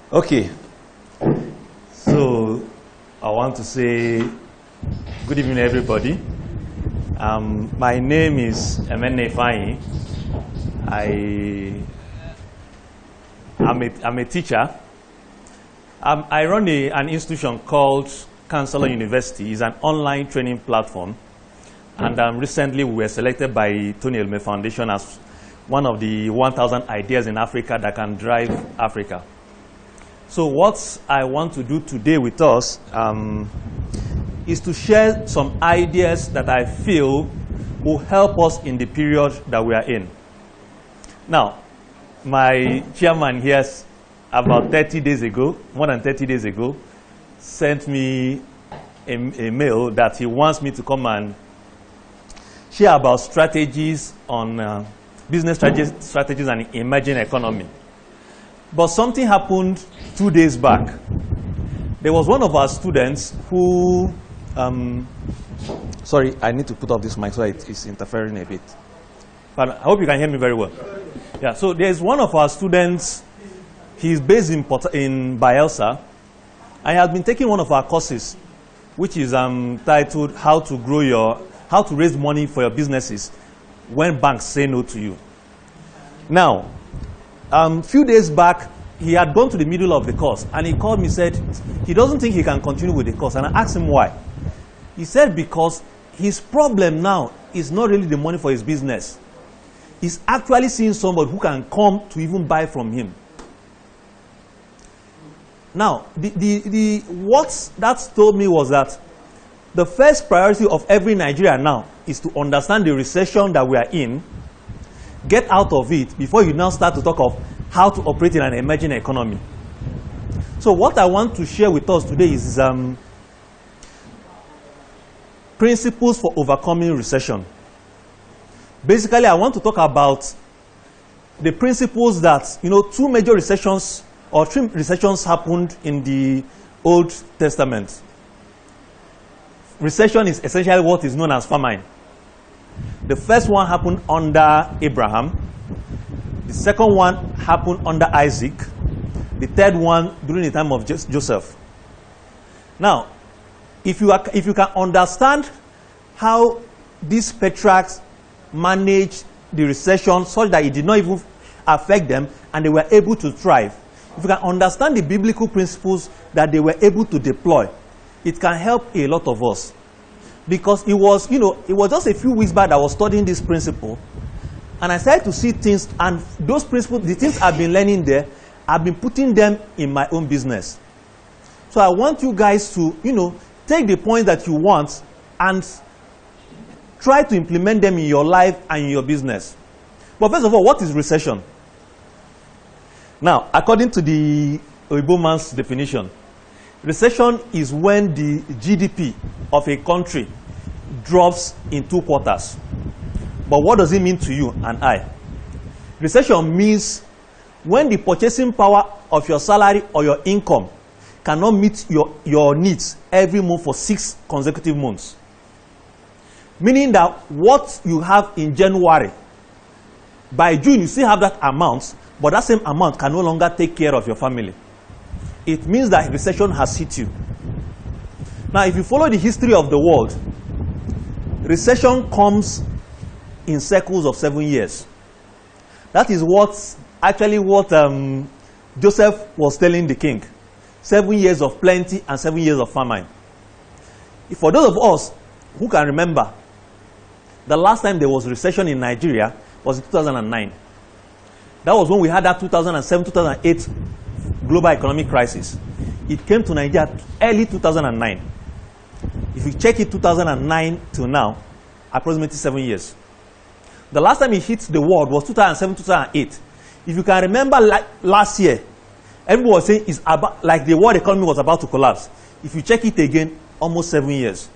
Okay, so I want to say good evening, everybody. My name is Emene Fayi. I'm a teacher. I run an institution called Counselor University. It's an online training platform. And recently we were selected by Tony Elme Foundation as one of the 1,000 ideas in Africa that can drive Africa. So what I want to do today with us is to share some ideas that I feel will help us in the period that we are in. Now, my chairman here, about 30 days ago, more than 30 days ago, sent me a mail that he wants me to come and share about strategies on business strategies and emerging economy. But something happened 2 days back. There was one of our students who, sorry, I need to put off this mic so it's interfering a bit. But I hope you can hear me very well. Yeah, so there's one of our students, he's based in Bayelsa, and he has been taking one of our courses, which is titled How to Raise Money for Your Businesses When Banks Say No to You. Now, few days back, he had gone to the middle of the course, and he called me, said he doesn't think he can continue with the course, and I asked him why. He said because his problem now is not really the money for his business. He's actually seeing somebody who can come to even buy from him. Now, what that told me was that the first priority of every Nigerian now is to understand the recession that we are in, get out of it before you now start to talk of how to operate in an emerging economy. So what I want to share with us today is principles for overcoming recession. Basically, I want to talk about the principles that, two major recessions or three recessions happened in the Old Testament. Recession is essentially what is known as famine. The first one happened under Abraham. The second one happened under Isaac. The third one during the time of Joseph. Now, if you can understand how these patriarchs managed the recession such that it did not even affect them and they were able to thrive, if you can understand the biblical principles that they were able to deploy, it can help a lot of us. Because it was just a few weeks back I was studying this principle, and I started to see things, and those principles, the things I've been learning there, I've been putting them in my own business. So I want you guys to, take the points that you want and try to implement them in your life and in your business. But first of all, what is recession? Now, according to the Oyibo man's definition, recession is when the GDP of a country drops in 2 quarters. But what does it mean to you and I? Recession means when the purchasing power of your salary or your income cannot meet your needs every month for 6 consecutive months. Meaning that what you have in January, by June you still have that amount, but that same amount can no longer take care of your family. It means that recession has hit you. Now, if you follow the history of the world, recession comes in cycles of 7 years. That is what Joseph was telling the king. 7 years of plenty and 7 years of famine. For those of us who can remember, the last time there was recession in Nigeria was in 2009. That was when we had that 2007-2008 global economic crisis. It came to Nigeria early 2009. If you check it 2009 till now, approximately 7 years. The last time it hit the world was 2007-2008. If you can remember last year, everyone was saying it's about, like the world economy was about to collapse. If you check it again, almost 7 years.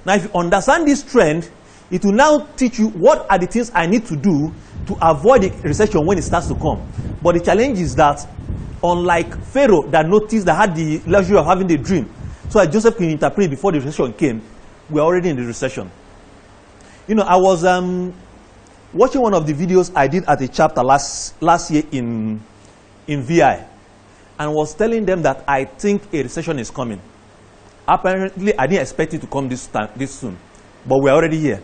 Now, if you understand this trend, it will now teach you what are the things I need to do to avoid the recession when it starts to come. But the challenge is that, unlike Pharaoh that had the luxury of having the dream, so that Joseph can interpret before the recession came, we are already in the recession. I was watching one of the videos I did at a chapter last year in VI. and was telling them that I think a recession is coming. Apparently, I didn't expect it to come this soon, but we're already here.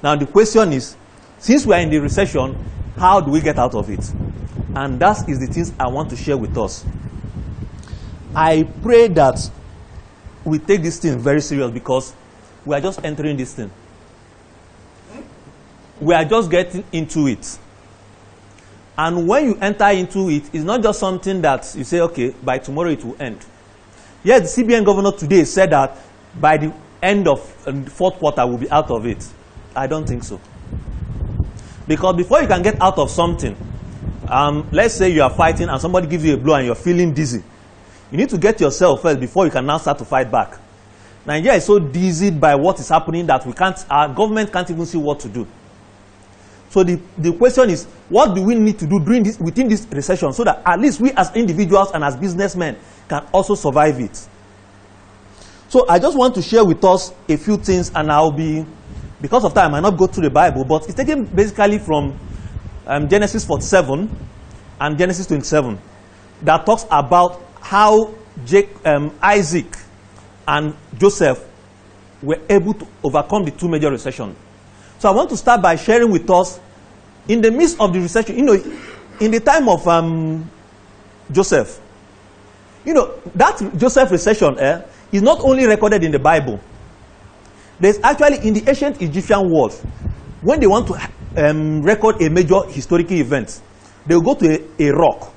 Now, the question is, since we are in the recession, how do we get out of it? And that is the things I want to share with us. I pray that we take this thing very serious, because we are just entering this thing. We are just getting into it. And when you enter into it, it's not just something that you say, okay, by tomorrow it will end. Yes, the CBN governor today said that by the end of the fourth quarter, we'll be out of it. I don't think so. Because before you can get out of something, let's say you are fighting and somebody gives you a blow and you're feeling dizzy. You need to get yourself first before you can now start to fight back. Nigeria is so dizzied by what is happening that our government can't even see what to do. So the question is, what do we need to do within this recession, so that at least we as individuals and as businessmen can also survive it? So I just want to share with us a few things, and because of time, I might not go through the Bible, but it's taken basically from Genesis 47 and Genesis 27, that talks about how Isaac and Joseph were able to overcome the two major recessions. So I want to start by sharing with us, in the midst of the recession, in the time of Joseph, that Joseph recession is not only recorded in the Bible. There's actually, in the ancient Egyptian world, when they want to record a major historical event, they'll go to a rock,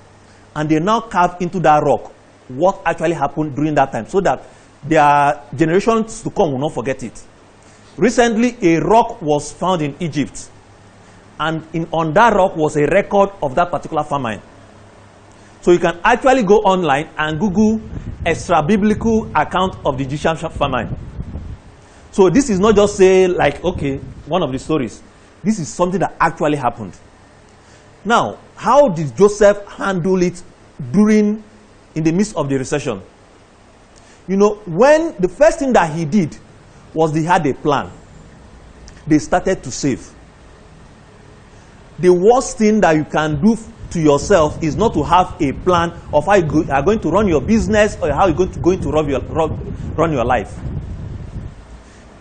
and they now carve into that rock what actually happened during that time, so that their generations to come will not forget it. Recently, a rock was found in Egypt, and on that rock was a record of that particular famine. So you can actually go online and Google extra-biblical account of the Egyptian famine. So this is not just say like, okay, one of the stories. This is something that actually happened. Now, how did Joseph handle it in the midst of the recession? When the first thing that he did was they had a plan. They started to save. The worst thing that you can do to yourself is not to have a plan of how you are going to run your business, or how you're going to run your life.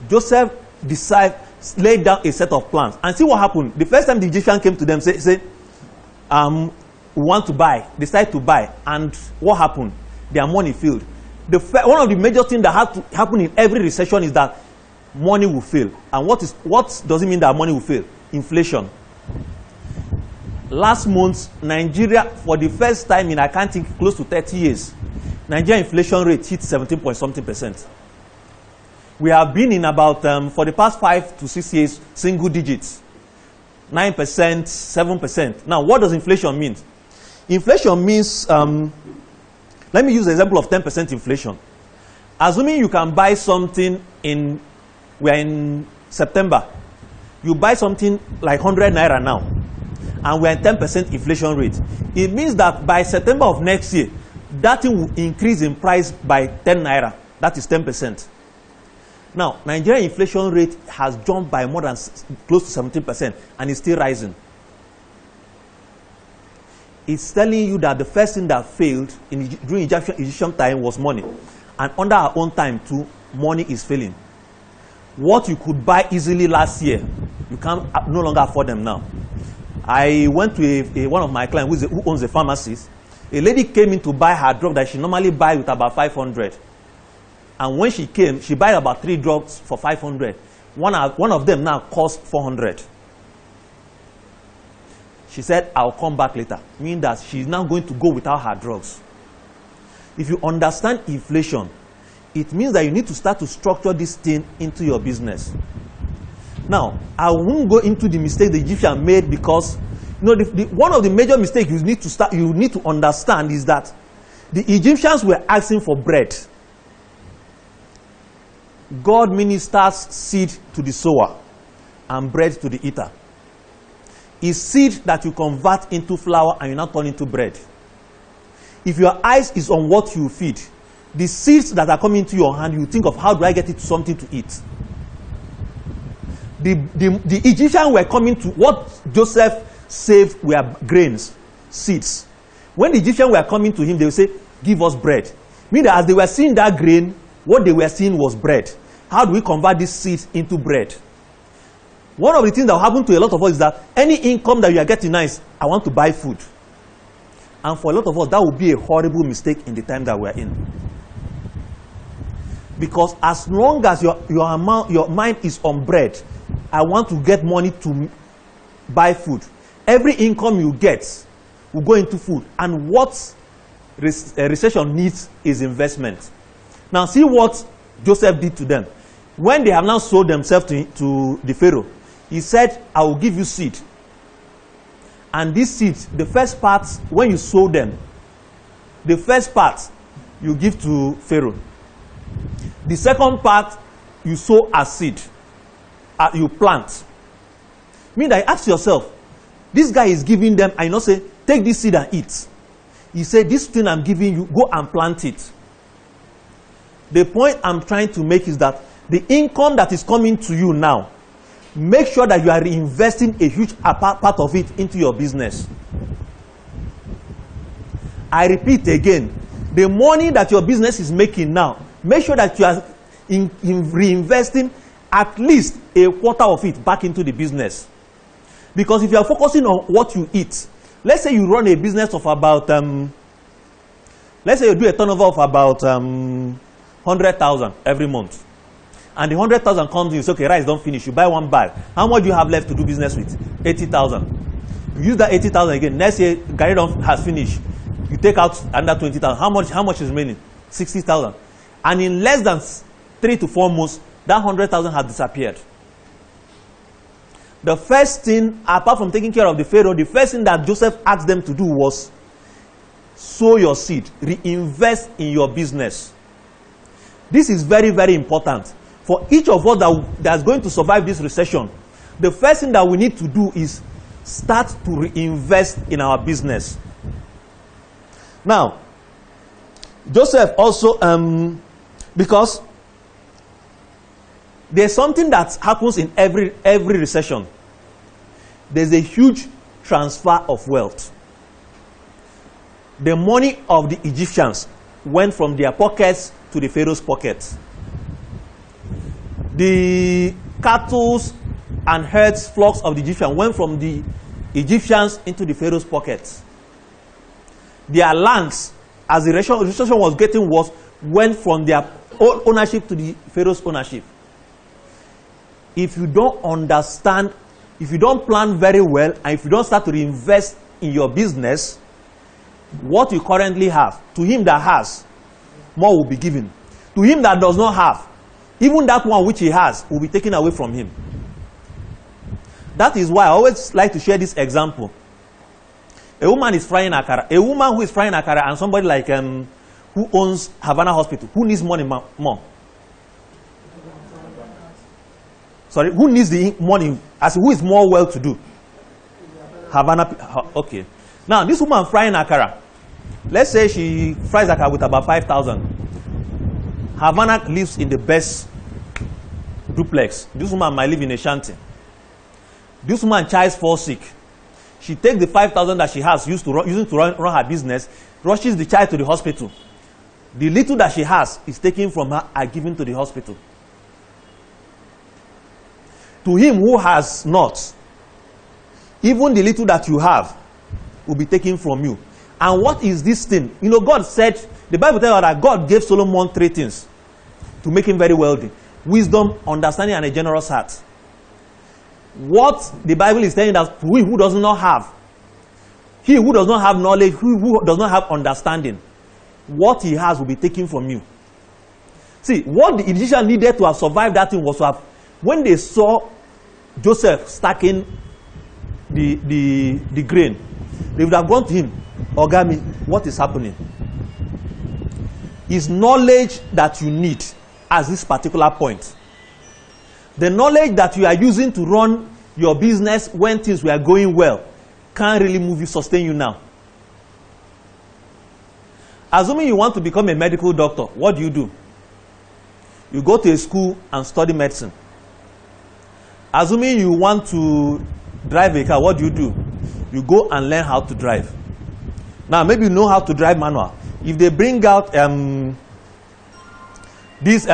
Joseph laid down a set of plans. And see what happened. The first time the Egyptian came to them, say, we want to buy. They started to buy. And what happened? Their money failed. One of the major things that had to happen in every recession is that money will fail. And what does it mean that money will fail? Inflation. Last month, Nigeria, for the first time in, I can't think, close to 30 years, Nigeria inflation rate hit 17.something%. We have been in about, for the past 5 to 6 years, single digits. 9%, 7%. Now, what does inflation mean? Inflation means, let me use the example of 10% inflation. Assuming you can buy something we're in September, you buy something like 100 naira now, and we're at 10% inflation rate. It means that by September of next year, that thing will increase in price by 10 naira. That is 10%. Now, Nigerian inflation rate has jumped by more than close to 17%, and is still rising. It's telling you that the first thing that failed during Egyptian time was money. And under our own time too, money is failing. What you could buy easily last year, you can no longer afford them now. I went to one of my clients who owns a pharmacy. A lady came in to buy her drug that she normally buy with about 500. And when she came, she bought about 3 drugs for 500. One of them now cost 400. She said, I'll come back later. Meaning that she's now going to go without her drugs. If you understand inflation, it means that you need to start to structure this thing into your business. Now, I won't go into the mistake the Egyptian made, because one of the major mistakes you need to understand is that the Egyptians were asking for bread. God ministers seed to the sower and bread to the eater. It's seed that you convert into flour and you now turn into bread. If your eyes is on what you feed, the seeds that are coming into your hand, you think of, how do I get it to something to eat? The Egyptians were coming to what Joseph saved were grains, seeds. When the Egyptians were coming to him, they would say, give us bread. Meaning that as they were seeing that grain, what they were seeing was bread. How do we convert this seed into bread? One of the things that will happen to a lot of us is that any income that you are getting now is, I want to buy food. And for a lot of us, that would be a horrible mistake in the time that we are in. Because as long as your mind is on bread, I want to get money to buy food. Every income you get will go into food. And what recession needs is investment. Now see what Joseph did to them. When they have now sold themselves to the Pharaoh, he said, I will give you seed. And this seed, the first part, when you sow them, the first part you give to Pharaoh. The second part you sow as seed. You plant. Meaning that you ask yourself, this guy is giving them, I know say, take this seed and eat. He said, this thing I'm giving you, go and plant it. The point I'm trying to make is that the income that is coming to you now, make sure that you are reinvesting a huge part of it into your business. I repeat again, the money that your business is making now, make sure that you are in reinvesting at least a quarter of it back into the business. Because if you are focusing on what you eat, let's say you run a business of about, let's say you do a turnover of about 100,000 every month. And the 100,000 comes in, you say, okay, rice don't finish. You buy one bag. How much do you have left to do business with? 80,000. You use that 80,000 again. Next year, Gary has finished. You take out under 20,000. How much is remaining? 60,000. And in less than 3 to 4 months, that 100,000 has disappeared. The first thing, apart from taking care of the Pharaoh, the first thing that Joseph asked them to do was sow your seed, reinvest in your business. This is very, very important. For each of us that's going to survive this recession, the first thing that we need to do is start to reinvest in our business. Now, Joseph also, because there's something that happens in every recession. There's a huge transfer of wealth. The money of the Egyptians went from their pockets to the Pharaoh's pockets. The cattle and herds, flocks of the Egyptians went from the Egyptians into the Pharaoh's pockets. Their lands, as the recession was getting worse, went from their ownership to the Pharaoh's ownership. If you don't understand, if you don't plan very well, and if you don't start to reinvest in your business, what you currently have, to him that has, more will be given. To him that does not have, even that one which he has will be taken away from him. That is why I always like to share this example. A woman is frying akara. A woman who is frying akara and somebody like who owns Havana Hospital, who needs money more? Sorry, who needs the money? As who is more well-to-do? Havana. Okay. Now this woman frying akara. Let's say she fries akara with about 5,000. Havana lives in the best duplex. This woman might live in a shanty. This woman child falls sick. She takes the 5,000 that she has using to run her business, rushes the child to the hospital. The little that she has is taken from her and given to the hospital. To him who has not, even the little that you have will be taken from you. And what is this thing? You know, God said, the Bible tells us that God gave Solomon 3 things to make him very wealthy: wisdom, understanding, and a generous heart. What the Bible is telling us, he who does not have, he who does not have knowledge, who does not have understanding, what he has will be taken from you. See, what the Egyptians needed to have survived that thing was to have, when they saw Joseph stacking the grain, they would have gone to him, Ogami, what is happening? Is knowledge that you need at this particular point. The knowledge that you are using to run your business when things were going well can't really move you, sustain you now. Assuming you want to become a medical doctor, what do? You go to a school and study medicine. Assuming you want to drive a car, what do? You go and learn how to drive. Now, maybe you know how to drive manual. If they bring out this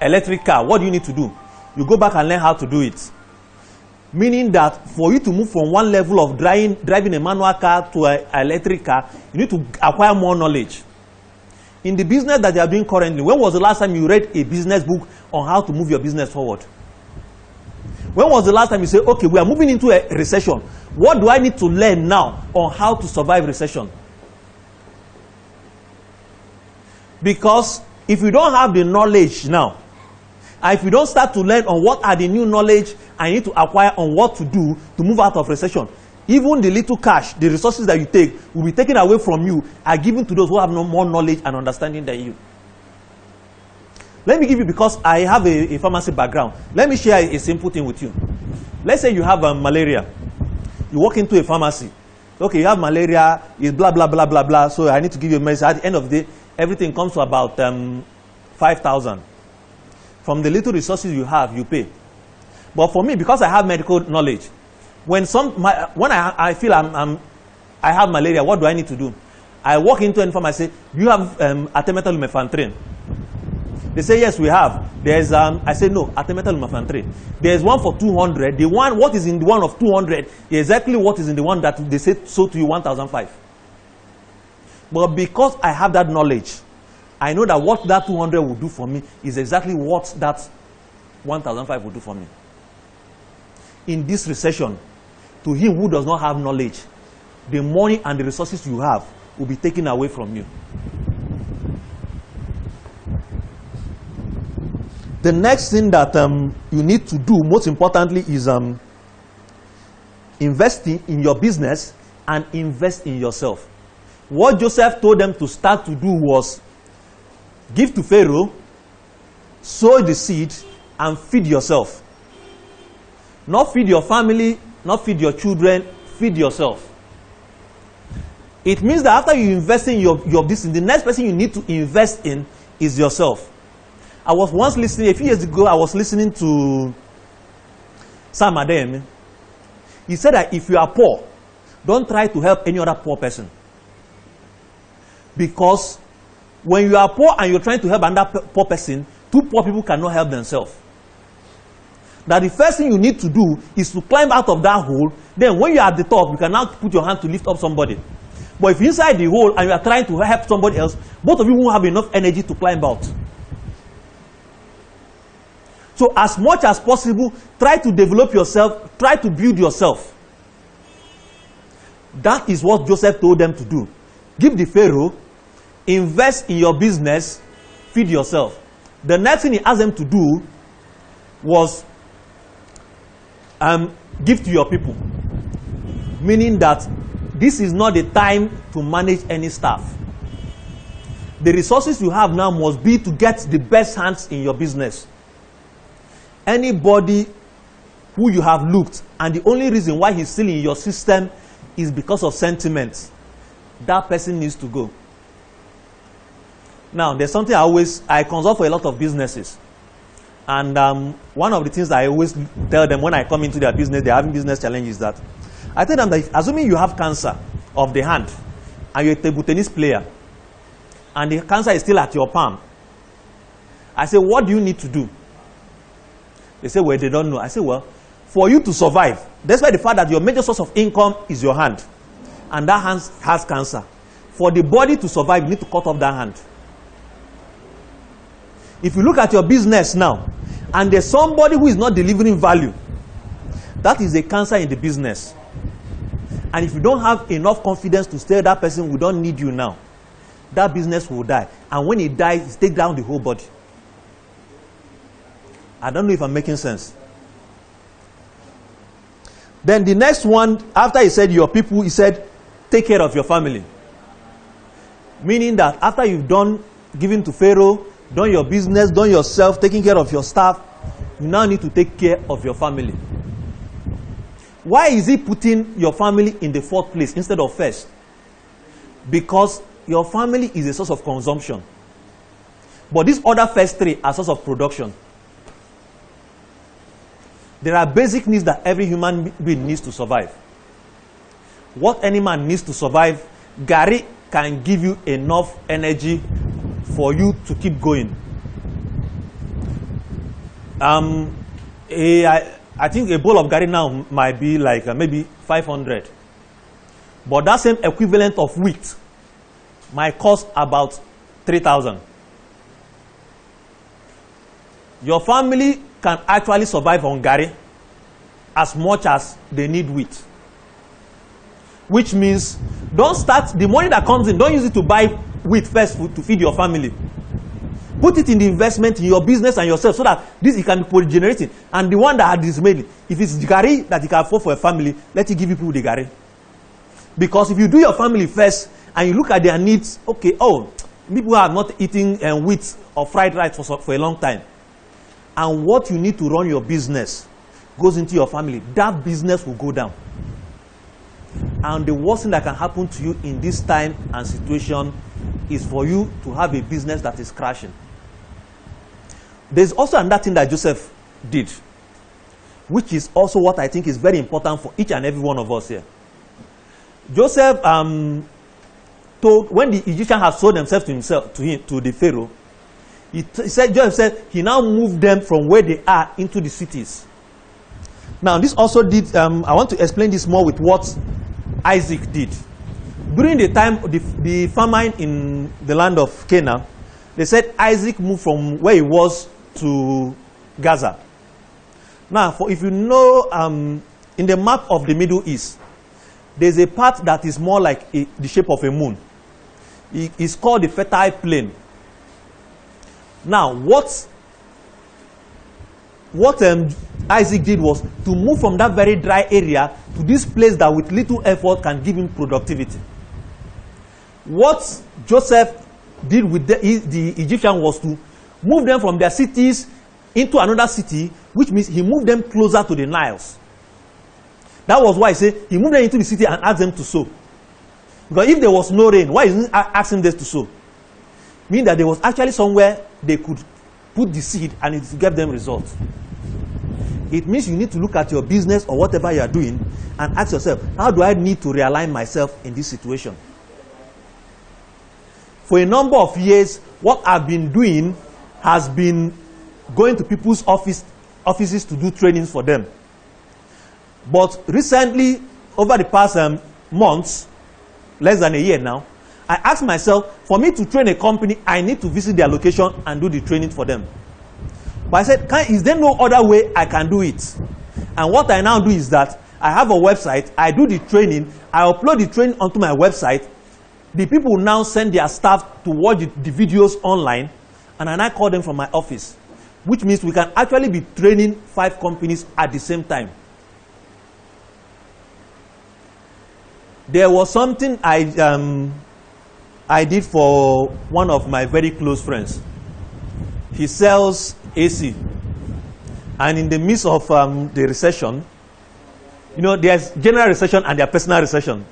electric car, what do you need to do? You go back and learn how to do it. Meaning that for you to move from one level of driving a manual car to an electric car, you need to acquire more knowledge. In the business that you are doing currently, when was the last time you read a business book on how to move your business forward? When was the last time you said, okay, we are moving into a recession. What do I need to learn now on how to survive recession? Because if you don't have the knowledge now, and if you don't start to learn on what are the new knowledge I need to acquire on what to do to move out of recession, even the little cash, the resources that you take will be taken away from you and given to those who have no more knowledge and understanding than you. Let me give you, because I have a pharmacy background, let me share a simple thing with you. Let's say you have malaria. You walk into a pharmacy. Okay, you have malaria, it's blah, blah, blah, blah, blah, so I need to give you a medicine. At the end of the day, everything comes to about 5,000. From the little resources you have, you pay. But for me, because I have medical knowledge, when I feel I have malaria, what do I need to do? I walk into a pharmacy, I say, do you have artemether-lumefantrine? They say, yes, we have. There's, I say, no, artemether-lumefantrine. There's one for 200. The one, what is in the one of 200 is exactly what is in the one that they say sold to you 1,005. But because I have that knowledge, I know that what that 200 will do for me is exactly what that 1,005 will do for me. In this recession, to him who does not have knowledge, the money and the resources you have will be taken away from you. The next thing that you need to do, most importantly, is investing in your business and invest in yourself. What Joseph told them to start to do was give to Pharaoh, sow the seed, and feed yourself. Not feed your family, not feed your children, feed yourself. It means that after you invest in your business, the next person you need to invest in is yourself. I was once listening, a few years ago, I was listening to Sam Adeyemi. He said that if you are poor, don't try to help any other poor person. Because when you are poor and you're trying to help another poor person, two poor people cannot help themselves. That the first thing you need to do is to climb out of that hole. Then when you are at the top, you can now put your hand to lift up somebody. But if you're inside the hole and you are trying to help somebody else, both of you won't have enough energy to climb out. So as much as possible, try to develop yourself, try to build yourself. That is what Joseph told them to do. Give the Pharaoh, invest in your business, feed yourself. The next thing he asked them to do was give to your people. Meaning that this is not the time to manage any staff. The resources you have now must be to get the best hands in your business. Anybody who you have looked and the only reason why he's still in your system is because of sentiments, that person needs to go. Now, there's something I consult for a lot of businesses. And one of the things I always tell them when I come into their business, they're having business challenges, that I tell them that assuming you have cancer of the hand and you're a table tennis player and the cancer is still at your palm, I say, what do you need to do? They say, well, they don't know. I say, well, for you to survive, despite the fact that your major source of income is your hand, and that hand has cancer, for the body to survive, you need to cut off that hand. If you look at your business now, and there's somebody who is not delivering value, that is a cancer in the business. And if you don't have enough confidence to tell that person, we don't need you now, that business will die. And when it dies, it takes down the whole body. I don't know if I'm making sense. Then the next one, after he said your people, he said, take care of your family. Meaning that after you've done giving to Pharaoh, done your business, done yourself, taking care of your staff, you now need to take care of your family. Why is he putting your family in the fourth place instead of first? Because your family is a source of consumption. But these other first three are source of production. There are basic needs that every human being needs to survive. What any man needs to survive, Gary can give you enough energy for you to keep going. I think a bowl of garri now might be like maybe 500. But that same equivalent of wheat might cost about 3,000. Your family can actually survive on garri as much as they need wheat. Which means, don't start, the money that comes in, don't use it to buy wheat first to feed your family. Put it in the investment in your business and yourself so that this it can be generating. And the one that is made, if it's garri that you can afford for a family, let it give you people the garri. Because if you do your family first and you look at their needs, okay, oh, people are not eating wheat or fried rice for a long time. And what you need to run your business goes into your family, that business will go down. And the worst thing that can happen to you in this time and situation is for you to have a business that is crashing. There's also another thing that Joseph did, which is also what I think is very important for each and every one of us here. Joseph told, when the Egyptians had sold themselves to the Pharaoh, Joseph said he now moved them from where they are into the cities. Now this also did, I want to explain this more with what Isaac did. During the time, the famine in the land of Canaan, they said Isaac moved from where he was to Gaza. Now, if you know, in the map of the Middle East, there's a part that is more like the shape of a moon. It's called the Fertile Plain. Now, what Isaac did was to move from that very dry area to this place that with little effort can give him productivity. What Joseph did with the Egyptian was to move them from their cities into another city, which means he moved them closer to the Niles. That was why he said he moved them into the city and asked them to sow. Because if there was no rain, why isn't he asking them to sow? Meaning that there was actually somewhere they could put the seed and it gave them results. It means you need to look at your business or whatever you are doing and ask yourself, how do I need to realign myself in this situation? For a number of years, what I've been doing has been going to people's offices to do trainings for them. But recently, over the past months, less than a year now, I asked myself, for me to train a company, I need to visit their location and do the training for them. But I said, is there no other way I can do it? And what I now do is that I have a website, I do the training, I upload the training onto my website. The people now send their staff to watch the videos online, and I call them from my office, which means we can actually be training 5 companies at the same time. There was something I did for one of my very close friends. He sells AC. And in the midst of the recession, you know, there's general recession and there's personal recession.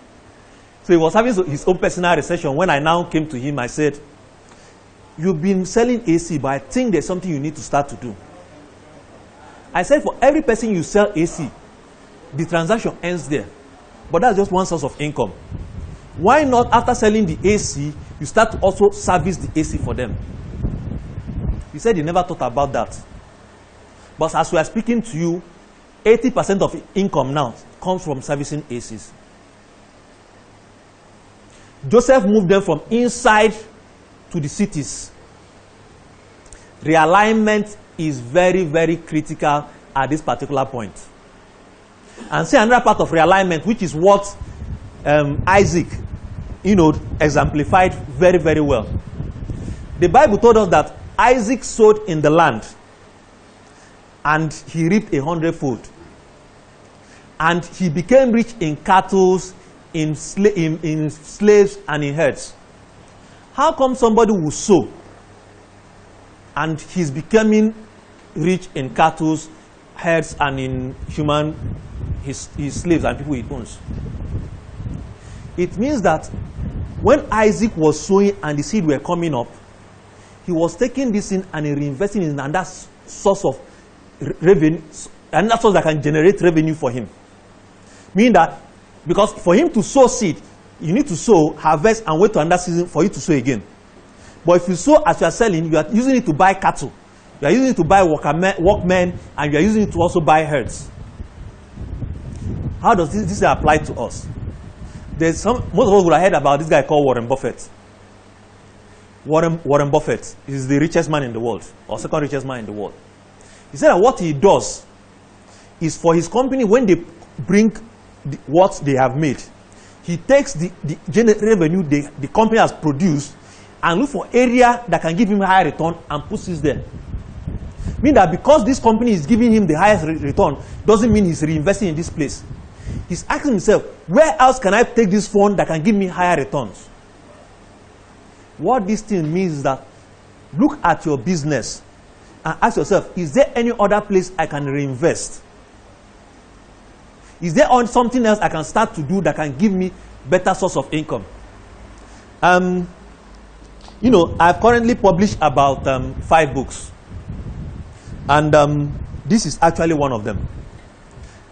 So he was having his own personal recession. When I now came to him, I said, you've been selling AC, but I think there's something you need to start to do. I said, for every person you sell AC, the transaction ends there. But that's just one source of income. Why not, after selling the AC, you start to also service the AC for them? He said he never thought about that. But as we are speaking to you, 80% of income now comes from servicing ACs. Joseph moved them from inside to the cities. Realignment is very, very critical at this particular point. And say another part of realignment, which is what Isaac, exemplified very, very well. The Bible told us that Isaac sowed in the land and he reaped 100-fold. And he became rich in cattle, in slaves, and in herds. How come somebody will sow and he's becoming rich in cattle, herds, and in his slaves and people he owns? It means that when Isaac was sowing and the seed were coming up, he was taking this in and reinvesting in another source of revenue, another source that can generate revenue for him. Meaning that, because for him to sow seed, You need to sow, harvest, and wait to another season for you to sow again. But if you sow as you are selling, you are using it to buy cattle. You are using it to buy workmen, and you are using it to also buy herds. How does this apply to us? Most of us would have heard about this guy called Warren Buffett. Warren Buffett is the richest man in the world, or second richest man in the world. He said that what he does is for his company, when they bring what they have made, he takes the revenue the company has produced and look for area that can give him higher return and puts it there. Meaning that because this company is giving him the highest return, doesn't mean he's reinvesting in this place. He's asking himself, where else can I take this fund that can give me higher returns? What this thing means is that look at your business and ask yourself, is there any other place I can reinvest? Is there something else I can start to do that can give me better source of income? You know, I've currently published about 5 books. And this is actually one of them.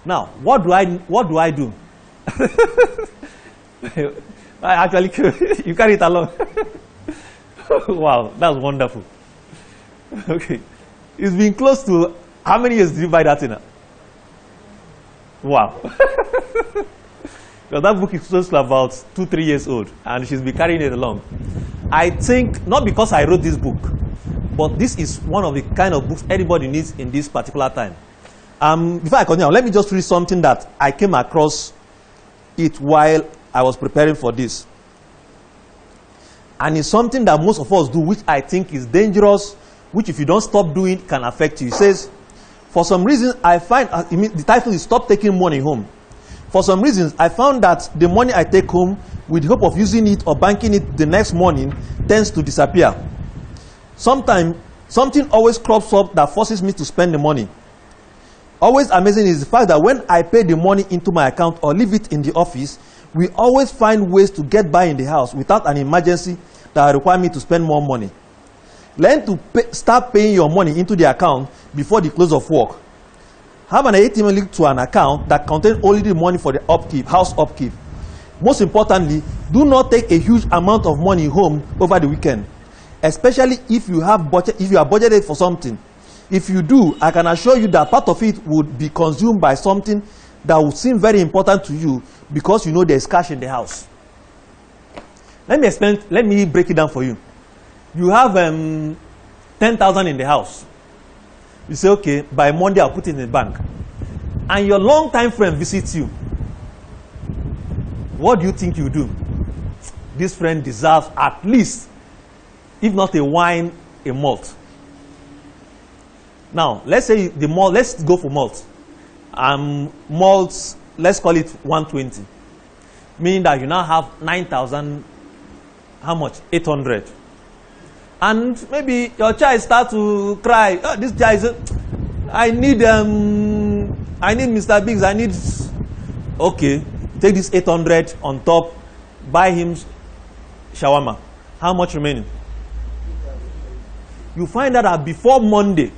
Now, what do I do? I actually, you carry it along. Wow, that's wonderful. Okay. It's been close to, how many years did you buy that in? Wow. Because that book is close to about 2-3 years old, and she's been carrying it along. I think, not because I wrote this book, but this is one of the kind of books anybody needs in this particular time. Before I continue, let me just read something that I came across it while I was preparing for this. And it's something that most of us do, which I think is dangerous, which if you don't stop doing, can affect you. It says, for some reason, I find, the title is Stop Taking Money Home. For some reasons, I found that the money I take home with the hope of using it or banking it the next morning tends to disappear. Sometimes, something always crops up that forces me to spend the money. Always amazing is the fact that when I pay the money into my account or leave it in the office, we always find ways to get by in the house without an emergency that require me to spend more money. Learn to start paying your money into the account before the close of work. Have an ATM link to an account that contains only the money for the upkeep, house upkeep. Most importantly, do not take a huge amount of money home over the weekend, especially if you are budgeted for something. If you do, I can assure you that part of it would be consumed by something that would seem very important to you because you know there's cash in the house. Let me break it down for you. You have 10,000 in the house. You say, okay, by Monday I'll put it in the bank. And your long-time friend visits you. What do you think you do? This friend deserves at least, if not a wine, a malt. Now, let's say the malt, let's go for malt. Malts, let's call it 120. Meaning that you now have 9,000, how much? 800. And maybe your child starts to cry. Oh, this child is, I need Mr. Biggs, I need, okay, take this 800 on top, buy him shawarma. How much remaining? You find out that before Monday,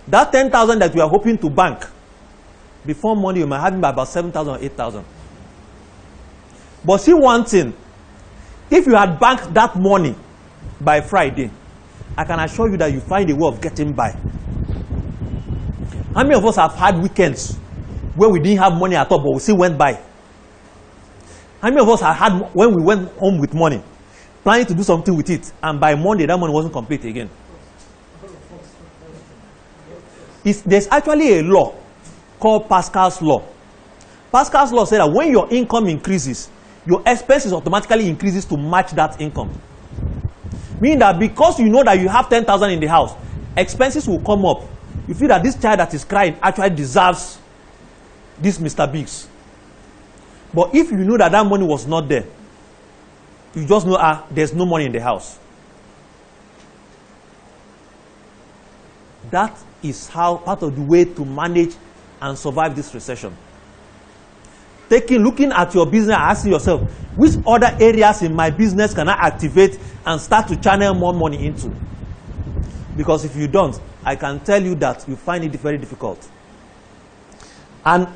that 10,000 that you are hoping to bank, before Monday you might have him by about 7,000 or 8,000. But see one thing, if you had banked that money by Friday, I can assure you that you find a way of getting by. How many of us have had weekends where we didn't have money at all, but we still went by? How many of us have had when we went home with money, planning to do something with it, and by Monday that money wasn't complete again? There's actually a law called Pascal's law. Pascal's law said that when your income increases, your expenses automatically increases to match that income. Meaning that because you know that you have 10,000 in the house, expenses will come up. You feel that this child that is crying actually deserves this Mr. Biggs. But if you know that that money was not there, you just know there's no money in the house. That is how part of the way to manage and survive this recession. Looking at your business and asking yourself, which other areas in my business can I activate and start to channel more money into? Because if you don't, I can tell you that you find it very difficult. And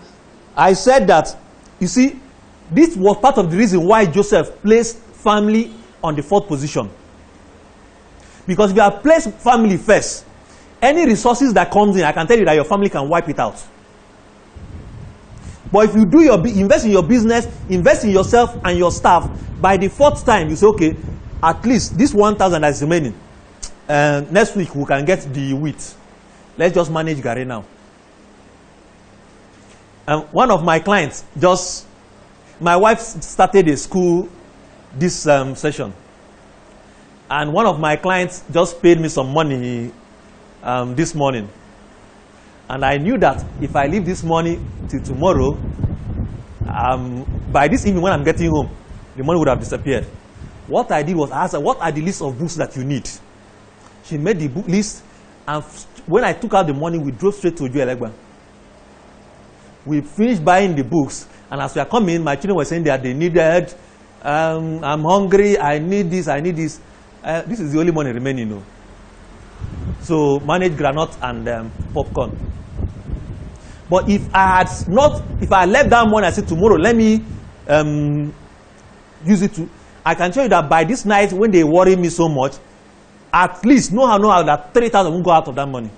I said that, you see, This was part of the reason why Joseph placed family on the 4th position. Because if you have placed family first, any resources that comes in, I can tell you that your family can wipe it out. But if you do invest in your business, invest in yourself and your staff, by the 4th time, you say, okay, at least this 1,000 that is remaining, next week we can get the wheat. Let's just manage Gary now. One of my clients my wife started a school this session. And one of my clients just paid me some money this morning. And I knew that if I leave this money till tomorrow, by this evening when I'm getting home, the money would have disappeared. What I did was I asked her, what are the list of books that you need? She made the book list, and when I took out the money, we drove straight to Ojuelegba. We finished buying the books, and as we are coming, my children were saying that they needed, I'm hungry, I need this, I need this. This is the only money remaining, you know. So manage granite and popcorn. But if I left that money, I said tomorrow, let me use it to, I can tell you that by this night, when they worry me so much, at least know how that 3,000 won't go out of that money.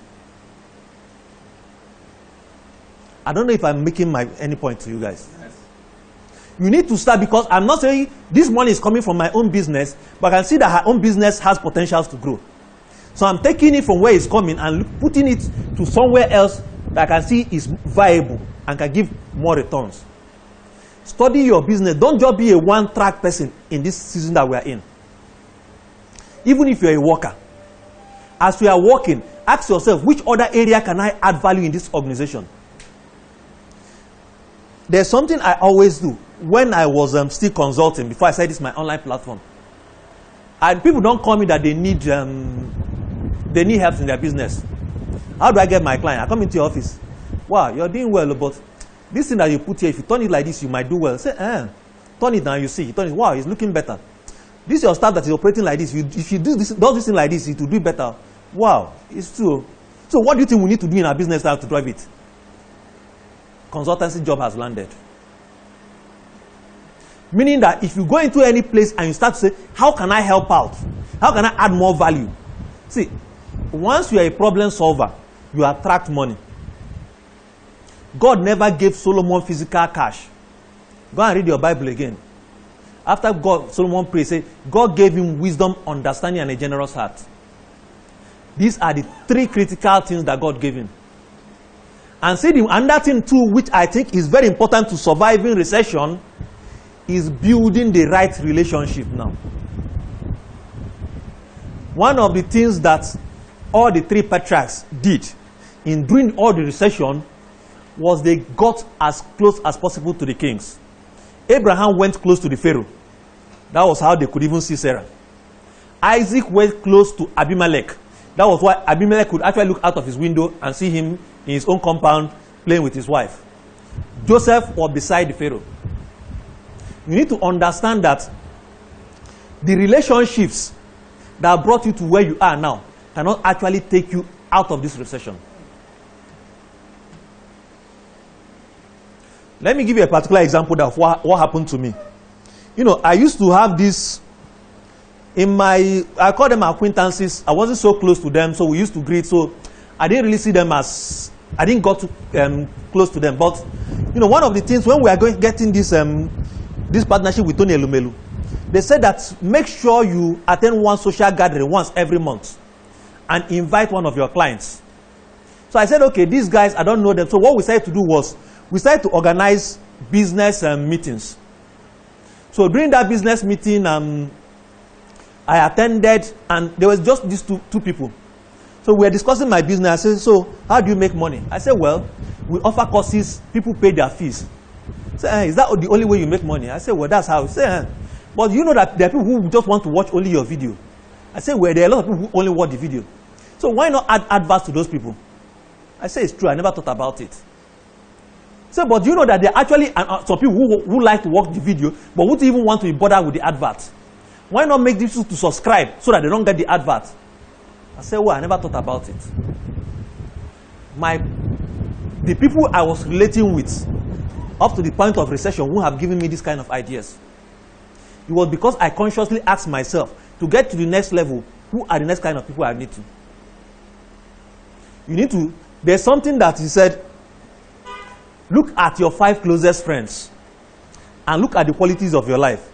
I don't know if I'm making any point to you guys. Yes. You need to start, because I'm not saying this money is coming from my own business, but I can see that her own business has potentials to grow. So I'm taking it from where it's coming and putting it to somewhere else that I can see is viable and can give more returns. Study your business. Don't just be a one-track person in this season that we are in. Even if you're a worker, as you are working, ask yourself, which other area can I add value in this organization? There's something I always do when I was still consulting, before I said this is my online platform. And people don't call me that they need help in their business. How do I get my client? I come into your office. Wow, you're doing well, but this thing that you put here, if you turn it like this, you might do well. Say, turn it down, you see. Turn it, wow, it's looking better. This is your staff that is operating like this. If you do this thing like this, it will do better. Wow, it's true. So what do you think we need to do in our business now to drive it? Consultancy job has landed. Meaning that if you go into any place and you start to say, how can I help out? How can I add more value? See, once you are a problem solver, you attract money. God never gave Solomon physical cash. Go and read your Bible again. After Solomon prayed, say, God gave him wisdom, understanding, and a generous heart. These are the 3 critical things that God gave him. And see, another thing too, which I think is very important to surviving recession, is building the right relationship now. One of the things that all the 3 patriarchs did in during all the recession was they got as close as possible to the kings. Abraham went close to the Pharaoh. That was how they could even see Sarah. Isaac went close to Abimelech. That was why Abimelech could actually look out of his window and see him in his own compound playing with his wife. Joseph was beside the Pharaoh. You need to understand that the relationships that brought you to where you are now cannot actually take you out of this recession. Let me give you a particular example of what happened to me. You know, I used to have this I call them acquaintances. I wasn't so close to them, so we used to greet. So I didn't really see them as, I didn't got too close to them. But, you know, one of the things when we are getting this partnership with Tony Elumelu, they said that make sure you attend one social gathering once every month and invite one of your clients. So I said, okay, these guys, I don't know them. So what we started to do was, we started to organize business meetings. So during that business meeting, I attended, and there was just these two people. So we were discussing my business. I said, so how do you make money? I said, well, we offer courses, people pay their fees. Say, is that the only way you make money? I said, well, that's how. Say, but you know that there are people who just want to watch only your video. I said, well, there are a lot of people who only watch the video. So why not add adverts to those people? I said, it's true, I never thought about it. So, but you know that there are actually some people who like to watch the video, but wouldn't even want to be bothered with the advert. Why not make these people to subscribe so that they don't get the advert? I said, well, I never thought about it. The people I was relating with, up to the point of recession wouldn't have given me this kind of ideas. It was because I consciously asked myself, to get to the next level, who are the next kind of people I need to? You need to, there's something that he said, look at your 5 closest friends and look at the qualities of your life.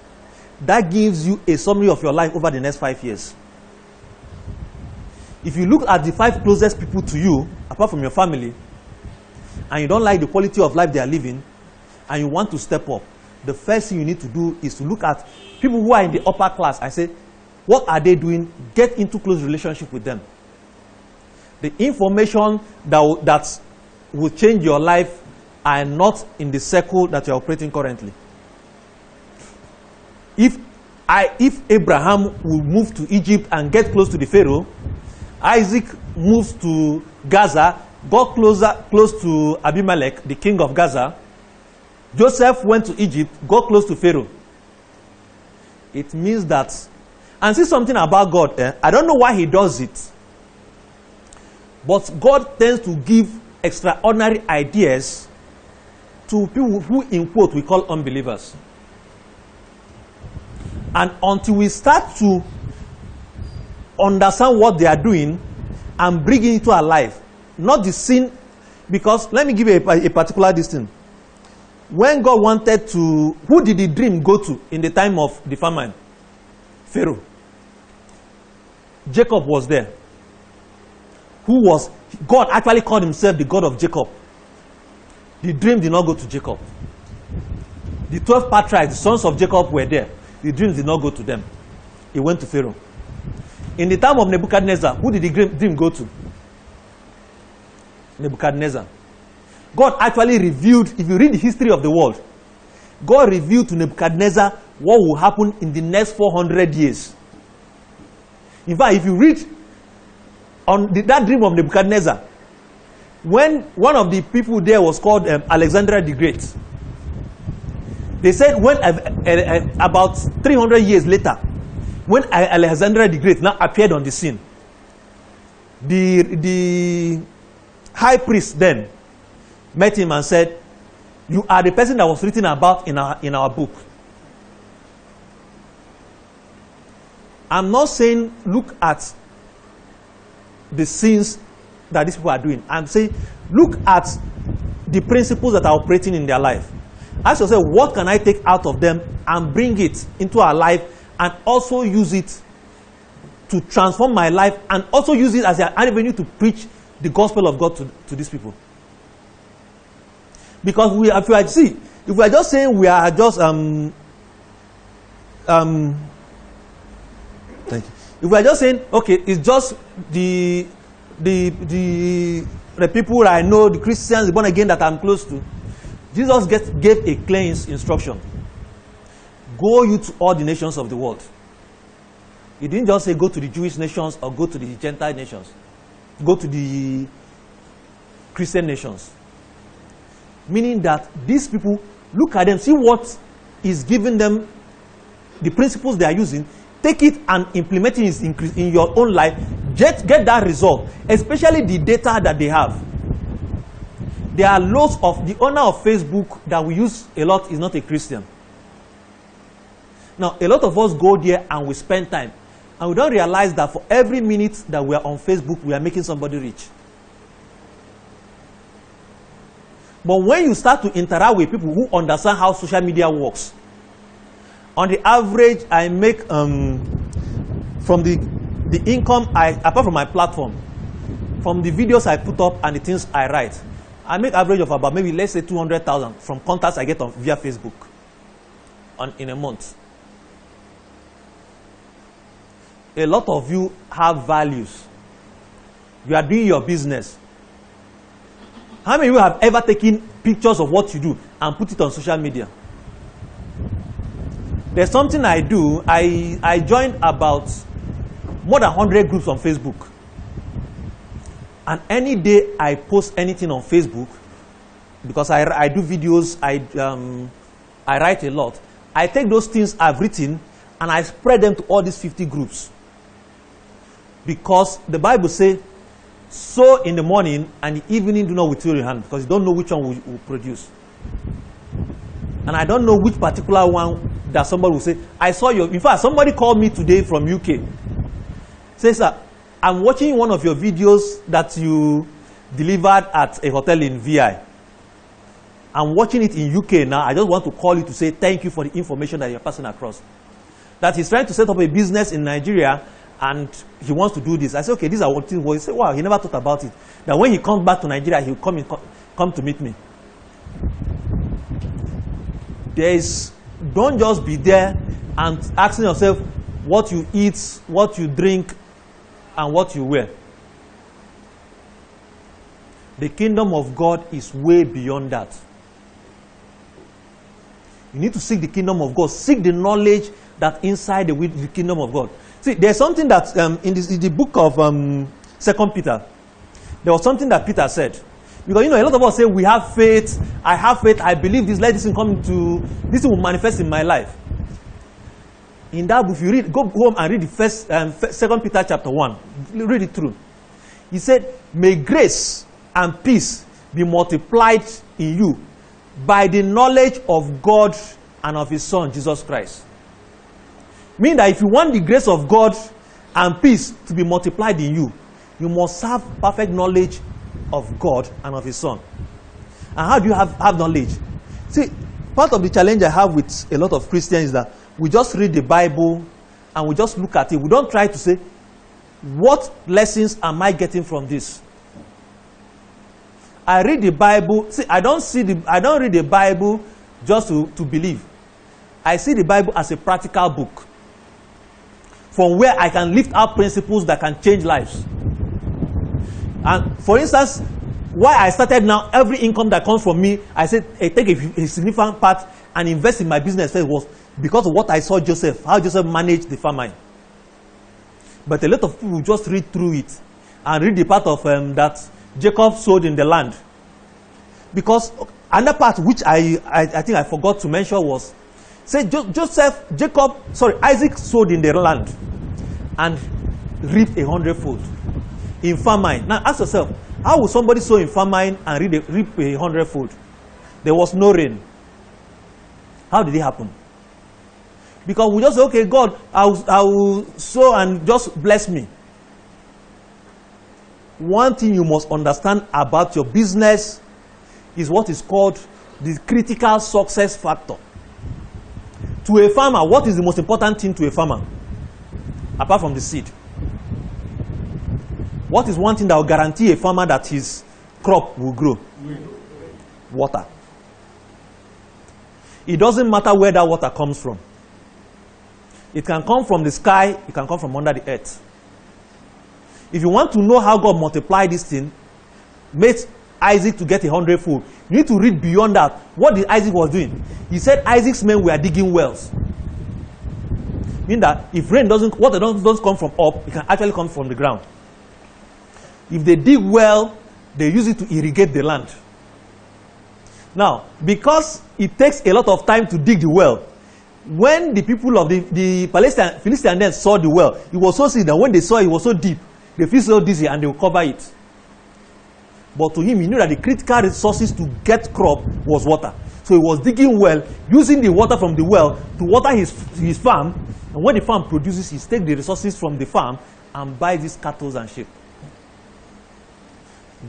That gives you a summary of your life over the next 5 years. If you look at the 5 closest people to you, apart from your family, and you don't like the quality of life they are living, and you want to step up, the first thing you need to do is to look at people who are in the upper class. I say, what are they doing? Get into close relationship with them. The information that will change your life are not in the circle that you are operating currently. If Abraham will move to Egypt and get close to the Pharaoh, Isaac moves to Gaza, got close to Abimelech, the king of Gaza. Joseph went to Egypt, got close to Pharaoh. It means that, and see something about God, I don't know why he does it, but God tends to give extraordinary ideas to people who, in quote, we call unbelievers. And until we start to understand what they are doing and bring it into our life, not the sin, because let me give you a particular thing. When God wanted to, who did the dream go to in the time of the famine? Pharaoh. Jacob was there. God actually called himself the God of Jacob. The dream did not go to Jacob. The 12 patriarchs, the sons of Jacob, were there. The dreams did not go to them. It went to Pharaoh. In the time of Nebuchadnezzar, who did the dream go to? Nebuchadnezzar. God actually revealed, if you read the history of the world, God revealed to Nebuchadnezzar what will happen in the next 400 years. In fact, if you read on that dream of Nebuchadnezzar, when one of the people there was called Alexander the Great, they said when about 300 years later, when Alexander the Great now appeared on the scene, the high priest then met him and said, "You are the person that was written about in our book." I'm not saying look at the sins that these people are doing. I'm saying look at the principles that are operating in their life. Ask yourself, what can I take out of them and bring it into our life and also use it to transform my life and also use it as an avenue to preach the gospel of God to these people. Because if we are just saying we are just thank you. If we are just saying, okay, it's just the people I know, the Christians, the born again that I'm close to, Jesus gave a clear instruction. Go you to all the nations of the world. He didn't just say go to the Jewish nations or go to the Gentile nations. Go to the Christian nations. Meaning that these people, look at them, see what is giving them, the principles they are using, take it and implement it in your own life, get that result, especially the data that they have. There are lots of, the owner of Facebook that we use a lot is not a Christian. Now, a lot of us go there and we spend time. And we don't realize that for every minute that we are on Facebook, we are making somebody rich. But when you start to interact with people who understand how social media works, on the average, I make, from the income, apart from my platform, from the videos I put up and the things I write, I make average of about maybe, let's say, 200,000 from contacts I get via Facebook in a month. A lot of you have values. You are doing your business. How many of you have ever taken pictures of what you do and put it on social media? There's something I do. I joined about more than 100 groups on Facebook. And any day I post anything on Facebook, because I do videos, I write a lot. I take those things I've written and I spread them to all these 50 groups. Because the Bible says, sow in the morning and the evening do not withhold your hand, because you don't know which one will produce. And I don't know which particular one that somebody will say, I saw your, in fact, somebody called me today from UK. Says, sir, I'm watching one of your videos that you delivered at a hotel in VI. I'm watching it in UK now. I just want to call you to say thank you for the information that you're passing across. That he's trying to set up a business in Nigeria and he wants to do this. I said, okay, these are what things. He said, wow, he never thought about it. That when he comes back to Nigeria, he'll come to meet me. Don't just be there and asking yourself what you eat, what you drink, and what you wear. The kingdom of God is way beyond that. You need to seek the kingdom of God. Seek the knowledge that inside the kingdom of God. See, there's something that in the book of 2 Peter, there was something that Peter said. Because, a lot of us say, we have faith, I have faith, I believe this, let this thing come to, this thing will manifest in my life. In that book, if you read, go home and read the 2 Peter chapter 1. Read it through. He said, may grace and peace be multiplied in you by the knowledge of God and of His Son, Jesus Christ. Meaning that if you want the grace of God and peace to be multiplied in you, you must have perfect knowledge of God and of His Son. And how do you have knowledge? See, part of the challenge I have with a lot of Christians is that we just read the Bible and we just look at it. We don't try to say, what lessons am I getting from this? I read the Bible. See, I don't read the Bible just to believe. I see the Bible as a practical book from where I can lift up principles that can change lives. And for instance, why I started now, every income that comes from me, I said, I take a significant part and invest in my business. It was because of what I saw Joseph, how Joseph managed the famine. But a lot of people just read through it and read the part of that Jacob sowed in the land. Because another part which I think I forgot to mention was, say Isaac sowed in the land and reaped 100-fold in famine. Now ask yourself, how would somebody sow in famine and reap 100-fold? There was no rain. How did it happen? Because we just say, okay, God, I will sow and just bless me. One thing you must understand about your business is what is called the critical success factor. To a farmer, what is the most important thing to a farmer? Apart from the seed. What is one thing that will guarantee a farmer that his crop will grow? Water. It doesn't matter where that water comes from. It can come from the sky, it can come from under the earth. If you want to know how God multiplied this thing, made Isaac to get 100-fold, you need to read beyond that. What did Isaac was doing? He said Isaac's men were digging wells. Meaning that if rain water doesn't come from up, it can actually come from the ground. If they dig well, they use it to irrigate the land. Now, because it takes a lot of time to dig the well, when the people of the Philistines then saw the well, it was so deep that when they saw it was so deep, they feel so dizzy and they will cover it. But to him, he knew that the critical resources to get crop was water. So he was digging well, using the water from the well to water his farm. And when the farm produces, he takes the resources from the farm and buys these cattle and sheep.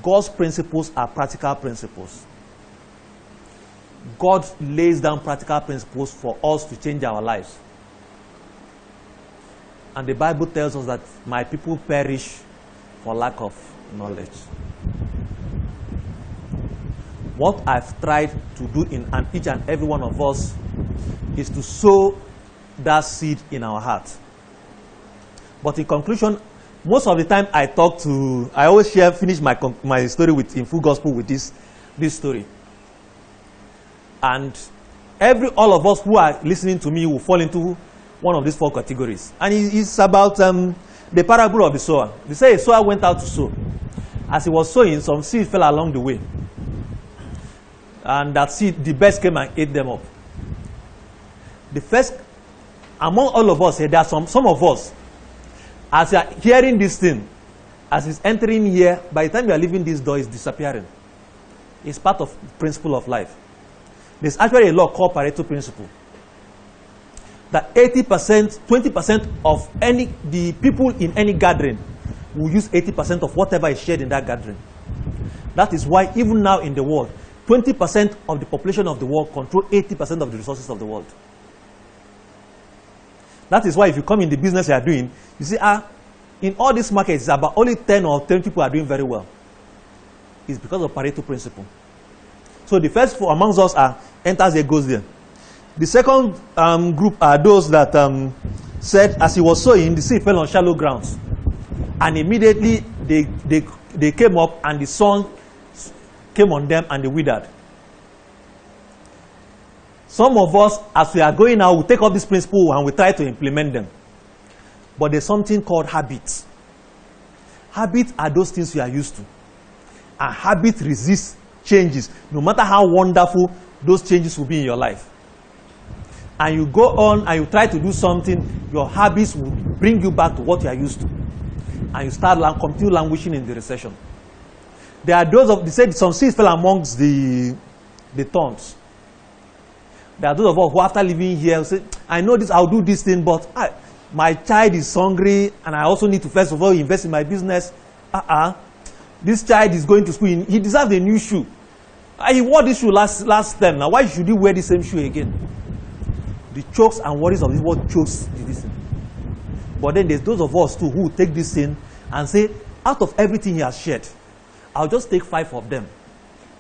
God's principles are practical principles. God lays down practical principles for us to change our lives. And the Bible tells us that my people perish for lack of knowledge. What I've tried to do in each and every one of us is to sow that seed in our heart. But in conclusion, most of the time I always finish my story in full gospel with this story. And all of us who are listening to me will fall into one of these 4 categories. And it's about the parable of the sower. They say a sower went out to sow. As he was sowing, some seed fell along the way. And that seed, the birds came and ate them up. The first, among all of us, there are some of us, as you are hearing this thing, as it's entering here, by the time you are leaving this door, it's disappearing. It's part of the principle of life. There's actually a law called Pareto principle. That 80%, 20% of the people in any gathering will use 80% of whatever is shared in that gathering. That is why even now in the world, 20% of the population of the world control 80% of the resources of the world. That is why if you come in the business you are doing, you see, in all these markets, it's about only 10 or 10 people are doing very well. It's because of Pareto principle. So the first four amongst us are enters here, goes there. The second group are those that said, as he was sowing, the seed fell on shallow grounds. And immediately they came up and the sun came on them and they withered. Some of us, as we are going now, we take up this principle and we try to implement them. But there's something called habits. Habits are those things you are used to. And habits resist changes, no matter how wonderful those changes will be in your life. And you go on and you try to do something, your habits will bring you back to what you are used to. And you start continue languishing in the recession. There are those they said some seeds fell amongst the thorns. There are those of us who after living here say, I know this, I'll do this thing, but my child is hungry and I also need to first of all invest in my business. This child is going to school, he deserves a new shoe. He wore this shoe last term, now why should he wear the same shoe again? The chokes and worries of this world chokes this thing. But then there's those of us too who take this thing and say, out of everything he has shared, I'll just take 5 of them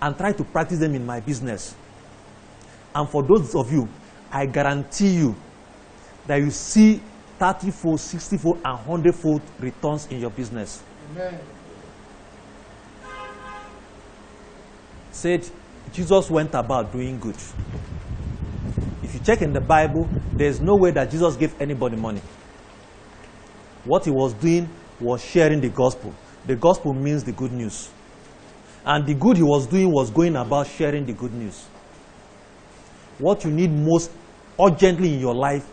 and try to practice them in my business. And for those of you, I guarantee you that you see 30-fold, 60-fold, and 100-fold returns in your business. Amen. Said, Jesus went about doing good. If you check in the Bible, there's no way that Jesus gave anybody money. What he was doing was sharing the gospel. The gospel means the good news. And the good he was doing was going about sharing the good news. What you need most urgently in your life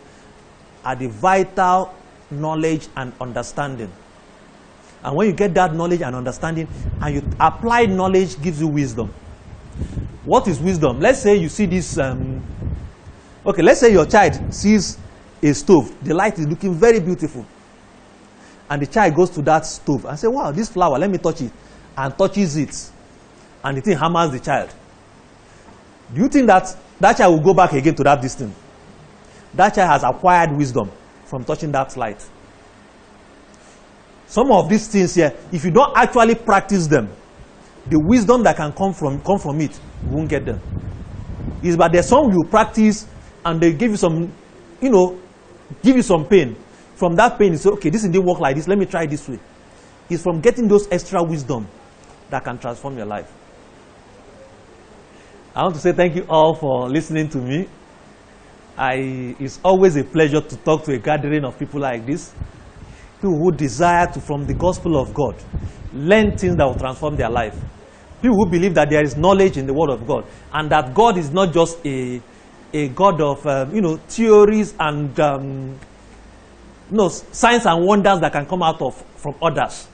are the vital knowledge and understanding. And when you get that knowledge and understanding, and you apply knowledge, gives you wisdom. What is wisdom? Let's say you see this, okay, let's say your child sees a stove. The light is looking very beautiful. And the child goes to that stove and says, wow, this flower, let me touch it. And touches it. And the thing hammers the child. Do you think that that child will go back again to that distance? That child has acquired wisdom from touching that light. Some of these things here, if you don't actually practice them, the wisdom that can come from it, you won't get them. It's but there's some you practice and they give you some, give you some pain. From that pain, you say, okay, this didn't work like this, let me try this way. It's from getting those extra wisdom that can transform your life. I want to say thank you all for listening to me. It's always a pleasure to talk to a gathering of people like this. People who desire to, from the gospel of God, learn things that will transform their life. People who believe that there is knowledge in the word of God. And that God is not just a God of, theories and, signs and wonders that can come out from others.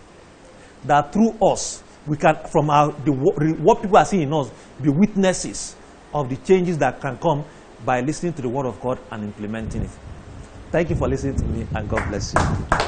That through us, we can, from what people are seeing in us, be witnesses of the changes that can come by listening to the word of God and implementing it. Thank you for listening to me, and God bless you.